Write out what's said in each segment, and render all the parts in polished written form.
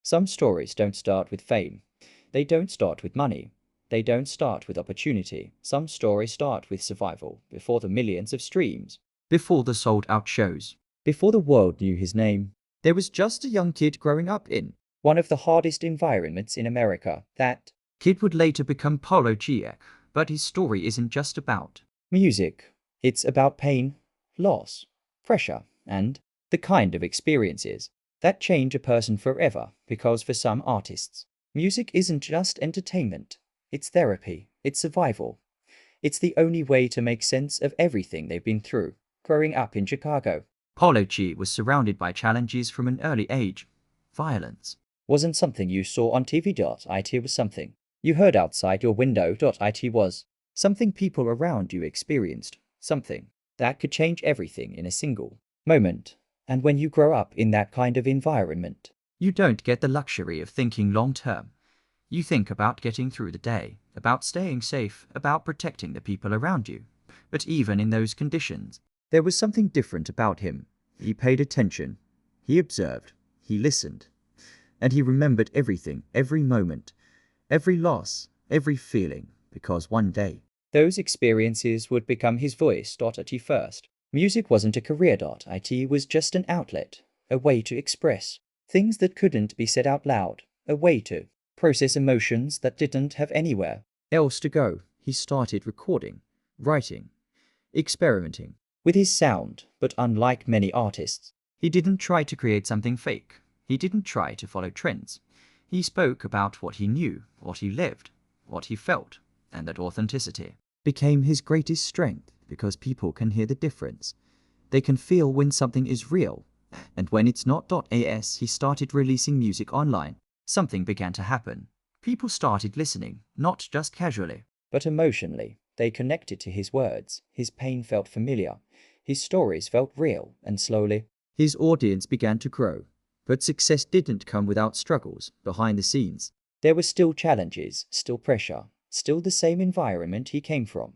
Some stories don't start with fame. They don't start with money. They don't start with opportunity. Some stories start with survival, before the millions of streams, before the sold-out shows, before the world knew his name. There was just a young kid growing up in one of the hardest environments in America. That kid would later become Polo G, but his story isn't just about music. It's about pain, loss, pressure, and the kind of experiences that change a person forever. Because for some artists, music isn't just entertainment. It's therapy, it's survival. It's the only way to make sense of everything they've been through. Growing up in Chicago, Polo G was surrounded by challenges from an early age. Violence wasn't something you saw on TV. It was something you heard outside your window. It was something people around you experienced, something that could change everything in a single moment. And when you grow up in that kind of environment, you don't get the luxury of thinking long term. You think about getting through the day, about staying safe, about protecting the people around you. But even in those conditions, there was something different about him. He paid attention, he observed, he listened, and he remembered everything, every moment, every loss, every feeling, because one day, those experiences would become his voice. At first, music wasn't a career. It was just an outlet, a way to express things that couldn't be said out loud, a way to process emotions that didn't have anywhere else to go. He started recording, writing, experimenting with his sound, but unlike many artists, he didn't try to create something fake. He didn't try to follow trends. He spoke about what he knew, what he lived, what he felt, and that authenticity became his greatest strength because people can hear the difference. They can feel when something is real and when it's not. As he started releasing music online, something began to happen. People started listening, not just casually, but emotionally. They connected to his words. His pain felt familiar. His stories felt real, and slowly, his audience began to grow. But success didn't come without struggles. Behind the scenes, there were still challenges, still pressure, still the same environment he came from.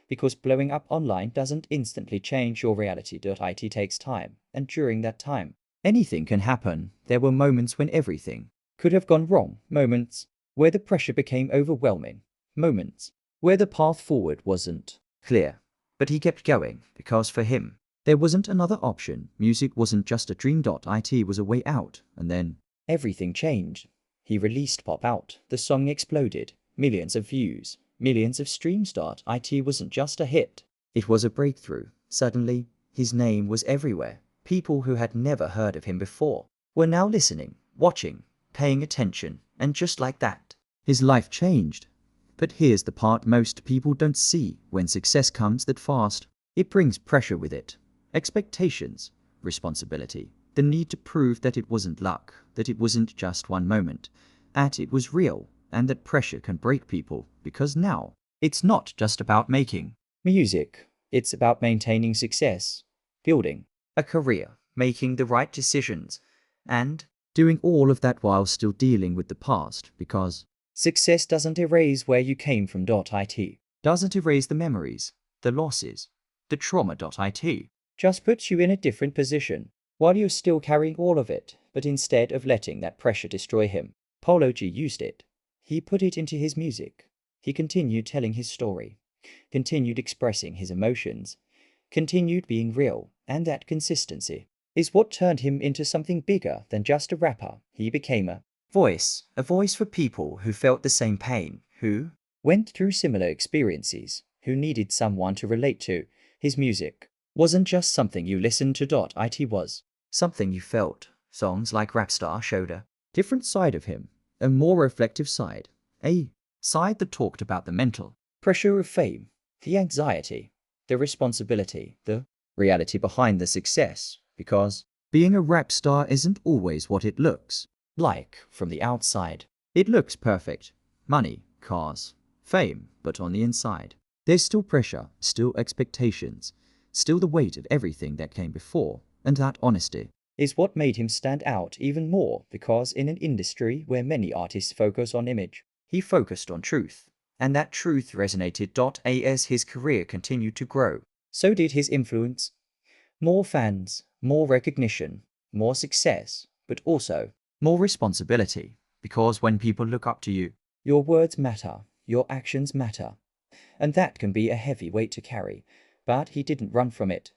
Because blowing up online doesn't instantly change your reality. It takes time, and during that time, anything can happen. There were moments when everything could have gone wrong, moments where the pressure became overwhelming, moments where the path forward wasn't clear. But he kept going, because for him, there wasn't another option. Music wasn't just a dream. It was a way out. And then everything changed. He released Pop Out. The song exploded. Millions of views, millions of streams. It wasn't just a hit. It was a breakthrough. Suddenly, his name was everywhere. People who had never heard of him before were now listening, watching, paying attention. And just like that, his life changed. But here's the part most people don't see. When success comes that fast, it brings pressure with it. Expectations, responsibility, the need to prove that it wasn't luck, that it wasn't just one moment, that it was real, and that pressure can break people, because now, it's not just about making music. It's about maintaining success, building a career, making the right decisions, and doing all of that while still dealing with the past, because success doesn't erase where you came from. It doesn't erase the memories, the losses, the trauma. It just puts you in a different position while you're still carrying all of it. But instead of letting that pressure destroy him, Polo G used it. He put it into his music. He continued telling his story, continued expressing his emotions, continued being real, and that consistency is what turned him into something bigger than just a rapper. He became a voice for people who felt the same pain, who went through similar experiences, who needed someone to relate to. His music wasn't just something you listened to. It was something you felt. Songs like Rapstar showed a different side of him, a more reflective side, a side that talked about the mental pressure of fame, the anxiety, the responsibility, the reality behind the success. Because being a rap star isn't always what it looks like from the outside. It looks perfect. Money, cars, fame. But on the inside, there's still pressure, still expectations, still the weight of everything that came before. And that honesty is what made him stand out even more, because in an industry where many artists focus on image, he focused on truth. And that truth resonated. As his career continued to grow, so did his influence. More fans, more recognition, more success, but also more responsibility, because when people look up to you, your words matter, your actions matter. And that can be a heavy weight to carry, but he didn't run from it.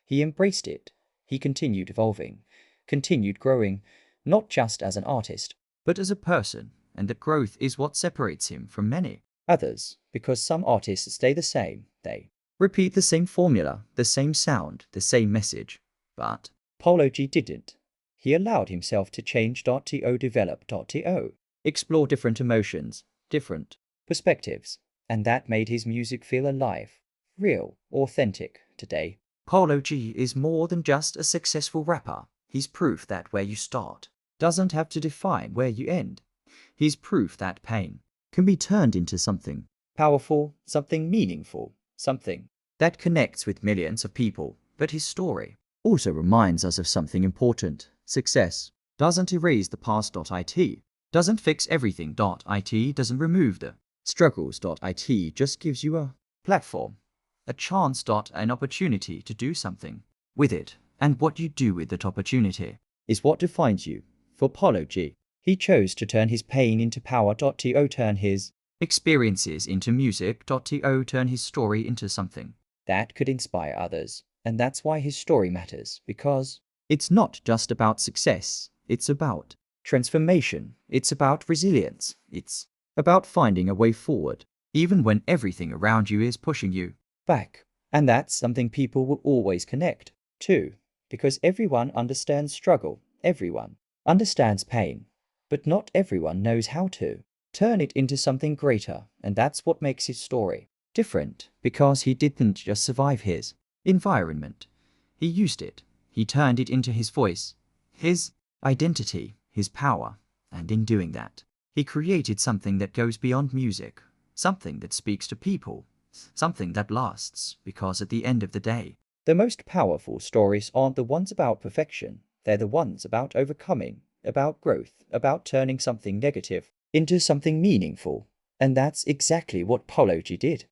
He embraced it. He continued evolving, continued growing, not just as an artist, but as a person, and that growth is what separates him from many others, because some artists stay the same, they repeat the same formula, the same sound, the same message. But Polo G didn't. He allowed himself to change. To develop. To explore different emotions, different perspectives, and that made his music feel alive, real, authentic. Today, Polo G is more than just a successful rapper. He's proof that where you start doesn't have to define where you end. He's proof that pain can be turned into something powerful, something meaningful, something that connects with millions of people. But his story also reminds us of something important. Success doesn't erase the past. It doesn't fix everything. It doesn't remove the struggles. It just gives you a platform, a chance. An opportunity to do something with it. And what you do with that opportunity is what defines you. For Polo G, he chose to turn his pain into power. To turn his experiences into music. To turn his story into something that could inspire others. And that's why his story matters, because it's not just about success, it's about transformation, it's about resilience, it's about finding a way forward, even when everything around you is pushing you back. And that's something people will always connect to, because everyone understands struggle, everyone understands pain, but not everyone knows how to turn it into something greater. And that's what makes his story different, because he didn't just survive his environment. He used it. He turned it into his voice, his identity, his power. And in doing that, he created something that goes beyond music, something that speaks to people, something that lasts. Because at the end of the day, the most powerful stories aren't the ones about perfection. They're the ones about overcoming, about growth, about turning something negative into something meaningful. And that's exactly what Polo G did.